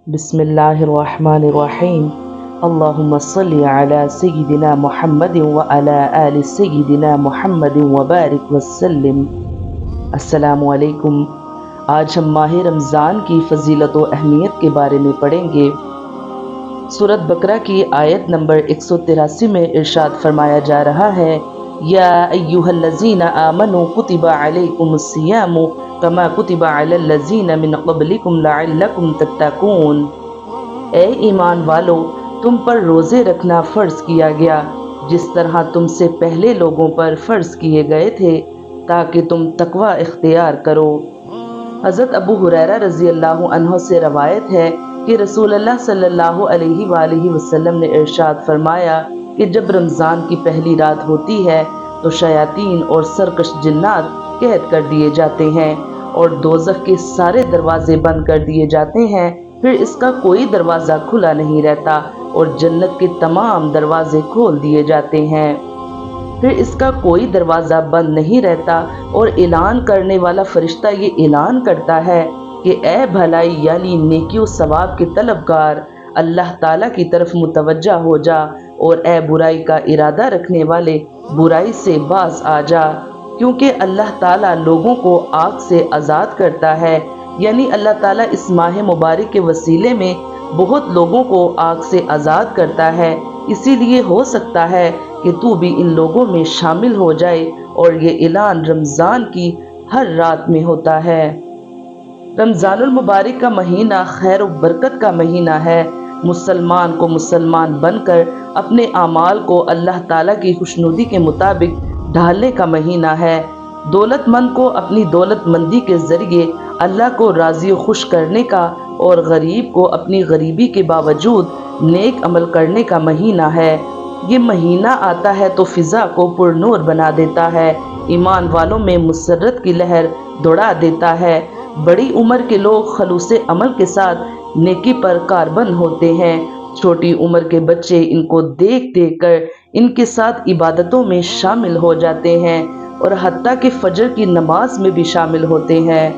بسم اللہ الرحمن الرحیم اللہم صلی علی سیدنا محمد وعلی آل سیدنا محمد وبارک وسلم۔ السلام علیکم۔ آج ہم ماہ رمضان کی فضیلت و اہمیت کے بارے میں پڑھیں گے۔ سورۃ بقرہ کی آیت نمبر 183 میں ارشاد فرمایا جا رہا ہے، یا ایھا الذین آمنوا کتب علیکم الصیام کما کتب علی الذین من قبلکم لعلکم تتقون۔ اے ایمان والو، تم پر روزے رکھنا فرض کیا گیا جس طرح تم سے پہلے لوگوں پر فرض کیے گئے تھے تاکہ تم تقوی اختیار کرو۔ حضرت ابو ہریرہ رضی اللہ عنہ سے روایت ہے کہ رسول اللہ صلی اللہ علیہ وآلہ وسلم نے ارشاد فرمایا کہ جب رمضان کی پہلی رات ہوتی ہے تو شیاطین اور سرکش جنات قید کر دیے جاتے ہیں اور دوزخ کے سارے دروازے بند کر دیے جاتے ہیں، پھر اس کا کوئی دروازہ کھلا نہیں رہتا اور جنت کے تمام دروازے کھول دیے جاتے ہیں، پھر اس کا کوئی دروازہ بند نہیں رہتا اور اعلان کرنے والا فرشتہ یہ اعلان کرتا ہے کہ اے بھلائی یعنی نیکی و ثواب کے طلبگار، اللہ تعالیٰ کی طرف متوجہ ہو جا، اور اے برائی کا ارادہ رکھنے والے برائی سے باز آ جا، کیونکہ اللہ تعالیٰ لوگوں کو آگ سے آزاد کرتا ہے، یعنی اللہ تعالیٰ اس ماہ مبارک کے وسیلے میں بہت لوگوں کو آگ سے آزاد کرتا ہے، اسی لیے ہو سکتا ہے کہ تو بھی ان لوگوں میں شامل ہو جائے، اور یہ اعلان رمضان کی ہر رات میں ہوتا ہے۔ رمضان المبارک کا مہینہ خیر و برکت کا مہینہ ہے، مسلمان کو مسلمان بن کر اپنے اعمال کو اللہ تعالیٰ کی خوشنودی کے مطابق ڈھالنے کا مہینہ ہے، دولت مند کو اپنی دولت مندی کے ذریعے اللہ کو راضی و خوش کرنے کا، اور غریب کو اپنی غریبی کے باوجود نیک عمل کرنے کا مہینہ ہے۔ یہ مہینہ آتا ہے تو فضا کو پر نور بنا دیتا ہے، ایمان والوں میں مسرت کی لہر دوڑا دیتا ہے، بڑی عمر کے لوگ خلوص عمل کے ساتھ نیکی پر کاربند ہوتے ہیں، چھوٹی عمر کے بچے ان کو دیکھ دیکھ کر ان کے ساتھ عبادتوں میں شامل ہو جاتے ہیں اور حتیٰ کہ فجر کی نماز میں بھی شامل ہوتے ہیں۔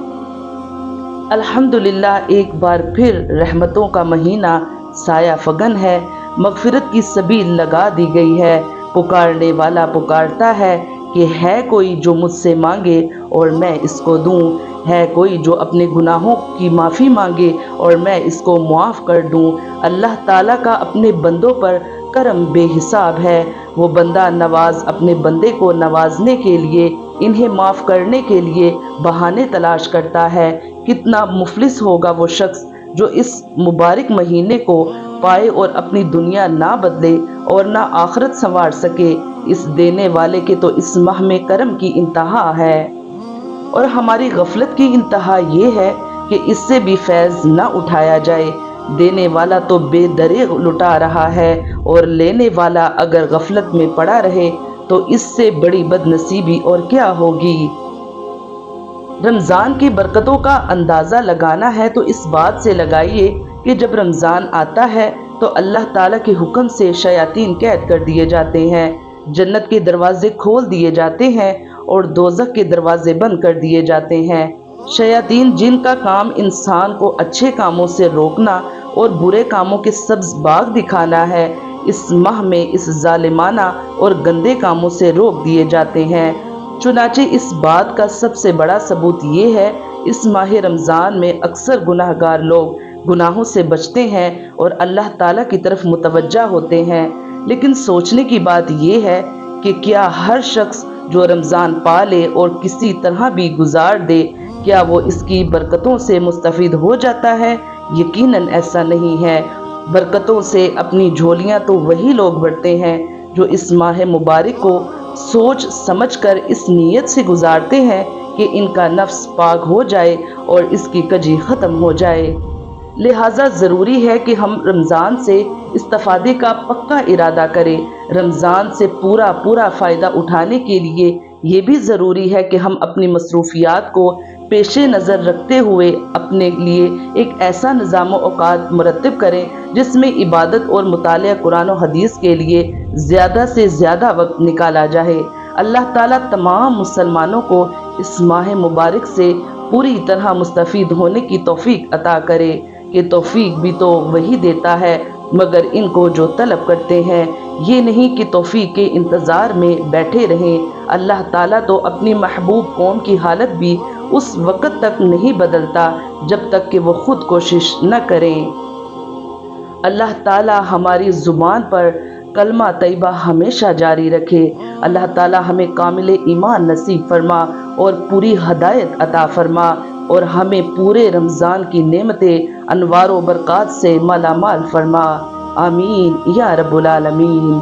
الحمدللہ، ایک بار پھر رحمتوں کا مہینہ سایہ فگن ہے، مغفرت کی سبیل لگا دی گئی ہے، پکارنے والا پکارتا ہے کہ ہے کوئی جو مجھ سے مانگے اور میں اس کو دوں، ہے کوئی جو اپنے گناہوں کی معافی مانگے اور میں اس کو معاف کر دوں۔ اللہ تعالیٰ کا اپنے بندوں پر کرم بے حساب ہے، وہ بندہ نواز اپنے بندے کو نوازنے کے لیے، انہیں معاف کرنے کے لیے بہانے تلاش کرتا ہے۔ کتنا مفلس ہوگا وہ شخص جو اس مبارک مہینے کو پائے اور اپنی دنیا نہ بدلے اور نہ آخرت سنوار سکے۔ اس دینے والے کے تو اس ماہ میں کرم کی انتہا ہے، اور ہماری غفلت کی انتہا یہ ہے کہ اس سے بھی فیض نہ اٹھایا جائے۔ دینے والا تو بے دریغ لٹا رہا ہے، اور لینے والا اگر غفلت میں پڑا رہے تو اس سے بڑی بد نصیبی اور کیا ہوگی۔ رمضان کی برکتوں کا اندازہ لگانا ہے تو اس بات سے لگائیے کہ جب رمضان آتا ہے تو اللہ تعالیٰ کے حکم سے شیاطین قید کر دیے جاتے ہیں، جنت کے دروازے کھول دیے جاتے ہیں اور دوزخ کے دروازے بند کر دیے جاتے ہیں۔ شیاطین جن کا کام انسان کو اچھے کاموں سے روکنا اور برے کاموں کے سبز باغ دکھانا ہے، اس ماہ میں اس ظالمانہ اور گندے کاموں سے روک دیے جاتے ہیں۔ چنانچہ اس بات کا سب سے بڑا ثبوت یہ ہے، اس ماہ رمضان میں اکثر گناہ گار لوگ گناہوں سے بچتے ہیں اور اللہ تعالیٰ کی طرف متوجہ ہوتے ہیں، لیکن سوچنے کی بات یہ ہے کہ کیا ہر شخص جو رمضان پالے اور کسی طرح بھی گزار دے، کیا وہ اس کی برکتوں سے مستفید ہو جاتا ہے؟ یقیناً ایسا نہیں ہے۔ برکتوں سے اپنی جھولیاں تو وہی لوگ بھرتے ہیں جو اس ماہ مبارک کو سوچ سمجھ کر اس نیت سے گزارتے ہیں کہ ان کا نفس پاک ہو جائے اور اس کی کجی ختم ہو جائے۔ لہٰذا ضروری ہے کہ ہم رمضان سے استفادے کا پکا ارادہ کریں۔ رمضان سے پورا فائدہ اٹھانے کے لیے یہ بھی ضروری ہے کہ ہم اپنی مصروفیات کو پیش نظر رکھتے ہوئے اپنے لیے ایک ایسا نظام و اوقات مرتب کریں جس میں عبادت اور مطالعہ قرآن و حدیث کے لیے زیادہ سے زیادہ وقت نکالا جائے۔ اللہ تعالیٰ تمام مسلمانوں کو اس ماہ مبارک سے پوری طرح مستفید ہونے کی توفیق عطا کرے۔ کہ توفیق بھی تو وہی دیتا ہے، مگر ان کو جو طلب کرتے ہیں یہ نہیں کہ توفیق کے انتظار میں بیٹھے رہیں۔ اللہ تعالیٰ تو اپنی محبوب قوم کی حالت بھی اس وقت تک نہیں بدلتا جب تک کہ وہ خود کوشش نہ کریں۔ اللہ تعالیٰ ہماری زبان پر کلمہ طیبہ ہمیشہ جاری رکھے۔ اللہ تعالیٰ ہمیں کامل ایمان نصیب فرما اور پوری ہدایت عطا فرما، اور ہمیں پورے رمضان کی نعمتیں انوار و برکات سے مالا مال فرما۔ آمین یا رب العالمین۔